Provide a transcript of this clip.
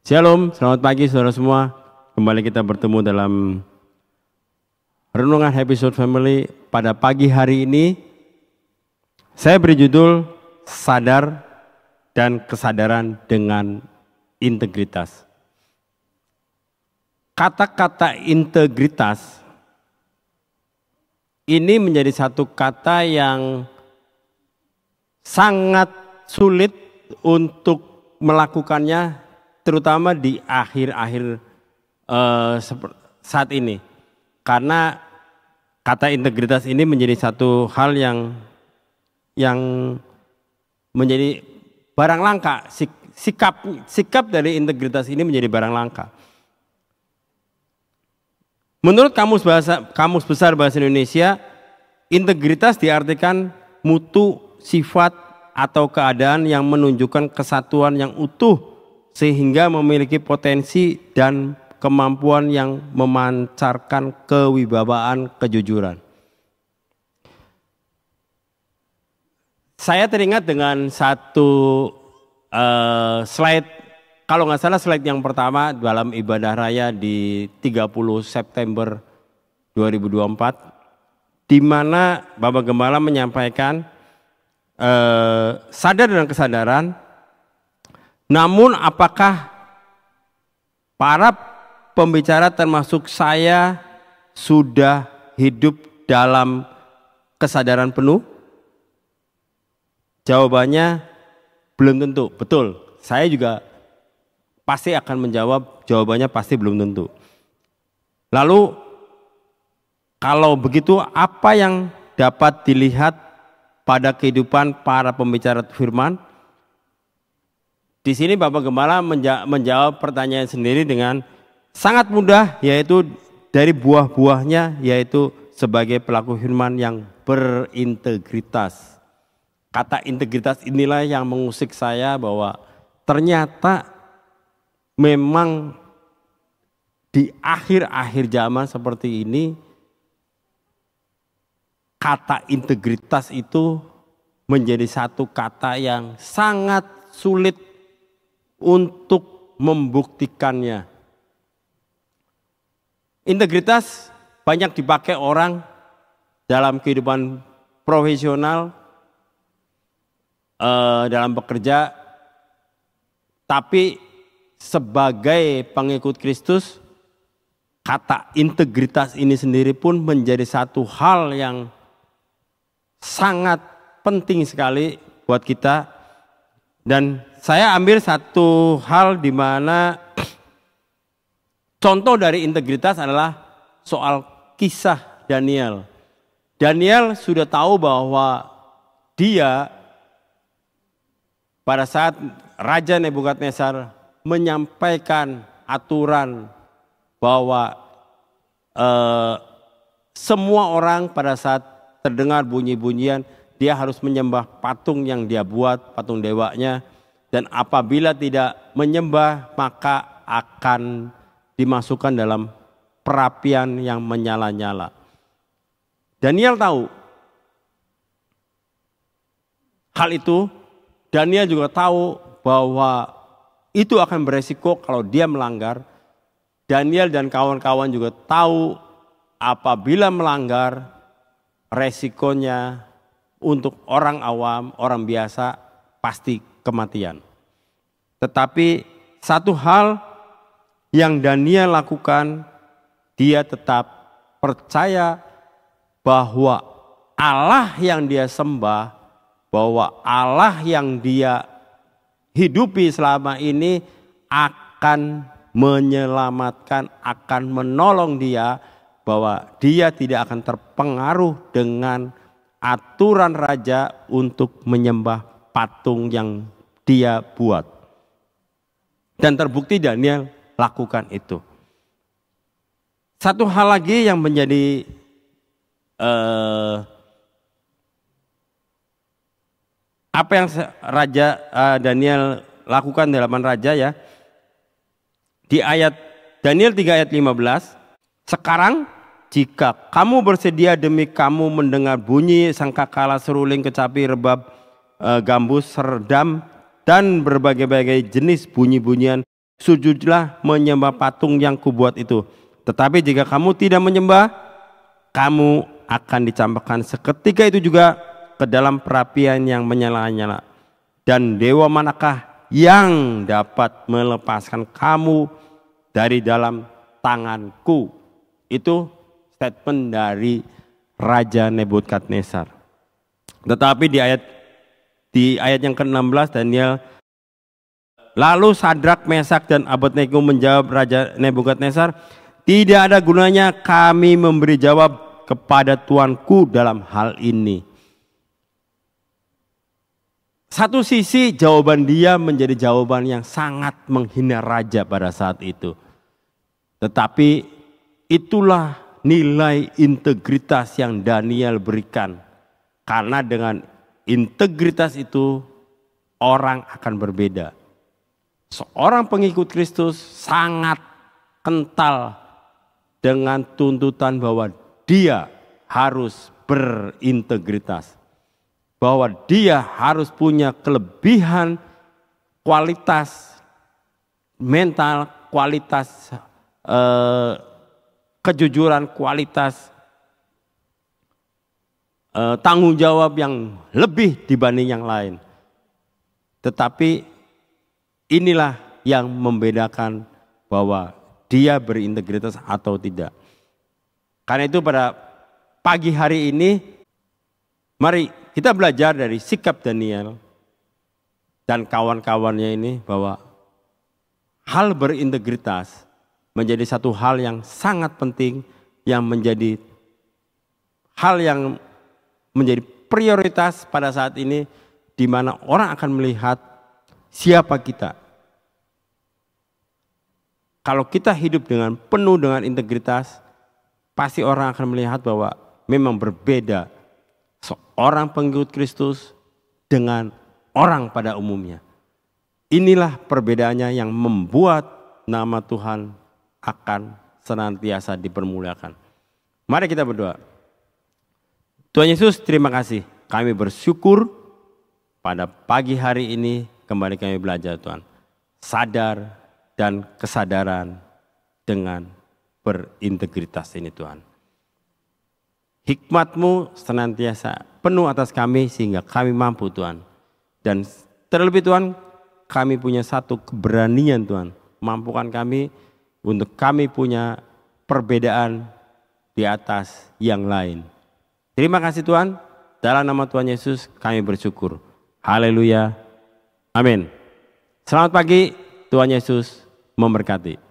Shalom, selamat pagi saudara semua. Kembali kita bertemu dalam Renungan Episode Family. Pada pagi hari ini, saya beri judul Sadar dan Kesadaran dengan Integritas. Kata-kata integritas ini menjadi satu kata yang sangat sulit untuk melakukannya, terutama di akhir-akhir saat ini, karena kata integritas ini menjadi satu hal yang menjadi barang langka. Sikap dari integritas ini menjadi barang langka. Menurut Kamus Besar Bahasa Indonesia, integritas diartikan mutu, sifat atau keadaan yang menunjukkan kesatuan yang utuh sehingga memiliki potensi dan kemampuan yang memancarkan kewibawaan kejujuran. Saya teringat dengan satu slide, kalau nggak salah slide yang pertama dalam ibadah raya di 30 September 2024, di mana Bapak Gembala menyampaikan sadar dan kesadaran. Namun apakah para pembicara termasuk saya sudah hidup dalam kesadaran penuh? Jawabannya belum tentu. Betul, saya juga pasti akan menjawab jawabannya pasti belum tentu. Lalu kalau begitu apa yang dapat dilihat pada kehidupan para pembicara firman? Di sini Bapak Gembala menjawab pertanyaan sendiri dengan sangat mudah, yaitu dari buah-buahnya, yaitu sebagai pelaku firman yang berintegritas. Kata integritas inilah yang mengusik saya bahwa ternyata memang di akhir-akhir zaman seperti ini, kata integritas itu menjadi satu kata yang sangat sulit untuk membuktikannya. Integritas banyak dipakai orang dalam kehidupan profesional, dalam bekerja, tapi sebagai pengikut Kristus, kata integritas ini sendiri pun menjadi satu hal yang sangat penting sekali buat kita. Dan saya ambil satu hal di mana contoh dari integritas adalah soal kisah Daniel. Daniel sudah tahu bahwa dia pada saat Raja Nebukadnezar menyampaikan aturan bahwa semua orang pada saat terdengar bunyi-bunyian, dia harus menyembah patung yang dia buat, patung dewanya. Dan apabila tidak menyembah, maka akan dimasukkan dalam perapian yang menyala-nyala. Daniel tahu hal itu. Daniel juga tahu bahwa itu akan beresiko kalau dia melanggar. Daniel dan kawan-kawan juga tahu apabila melanggar, resikonya untuk orang awam, orang biasa pasti kematian. Tetapi satu hal yang Daniel lakukan, dia tetap percaya bahwa Allah yang dia sembah, bahwa Allah yang dia hidupi selama ini akan menyelamatkan, akan menolong dia, bahwa dia tidak akan terpengaruh dengan aturan raja untuk menyembah patung yang dia buat. Dan terbukti Daniel lakukan itu. Satu hal lagi yang menjadi apa yang Raja Daniel lakukan di hadapan raja ya. Di ayat Daniel 3 ayat 15, sekarang jika kamu bersedia demi kamu mendengar bunyi sangkakala, seruling, kecapi, rebab, gambus, serdam, dan berbagai-bagai jenis bunyi-bunyian sujudlah menyembah patung yang kubuat itu. Tetapi jika kamu tidak menyembah, kamu akan dicampakkan seketika itu juga ke dalam perapian yang menyala-nyala. Dan dewa manakah yang dapat melepaskan kamu dari dalam tanganku? Itu statement dari Raja Nebukadnezar. Tetapi di ayat yang ke-16 Daniel, lalu Sadrak, Mesak dan Abednego menjawab Raja Nebukadnezar, tidak ada gunanya kami memberi jawab kepada tuanku dalam hal ini. Satu sisi jawaban dia menjadi jawaban yang sangat menghina raja pada saat itu. Tetapi itulah nilai integritas yang Daniel berikan. Karena dengan integritas itu orang akan berbeda. Seorang pengikut Kristus sangat kental dengan tuntutan bahwa dia harus berintegritas. Bahwa dia harus punya kelebihan, kualitas mental, kualitas kejujuran, kualitas tanggung jawab yang lebih dibanding yang lain. Tetapi inilah yang membedakan bahwa dia berintegritas atau tidak. Karena itu pada pagi hari ini, mari kita belajar dari sikap Daniel dan kawan-kawannya ini bahwa hal berintegritas menjadi satu hal yang sangat penting, yang menjadi hal yang menjadi prioritas pada saat ini, di mana orang akan melihat siapa kita. Kalau kita hidup dengan penuh dengan integritas, pasti orang akan melihat bahwa memang berbeda seorang pengikut Kristus dengan orang pada umumnya. Inilah perbedaannya yang membuat nama Tuhan akan senantiasa dipermuliakan. Mari kita berdoa. Tuhan Yesus, terima kasih. Kami bersyukur pada pagi hari ini kembali kami belajar Tuhan. Sadar dan kesadaran dengan berintegritas ini Tuhan. Hikmat-Mu senantiasa penuh atas kami sehingga kami mampu Tuhan. Dan terlebih Tuhan, kami punya satu keberanian Tuhan. Mampukan kami untuk kami punya perbedaan di atas yang lain. Terima kasih Tuhan. Dalam nama Tuhan Yesus kami bersyukur. Haleluya. Amin. Selamat pagi. Tuhan Yesus memberkati.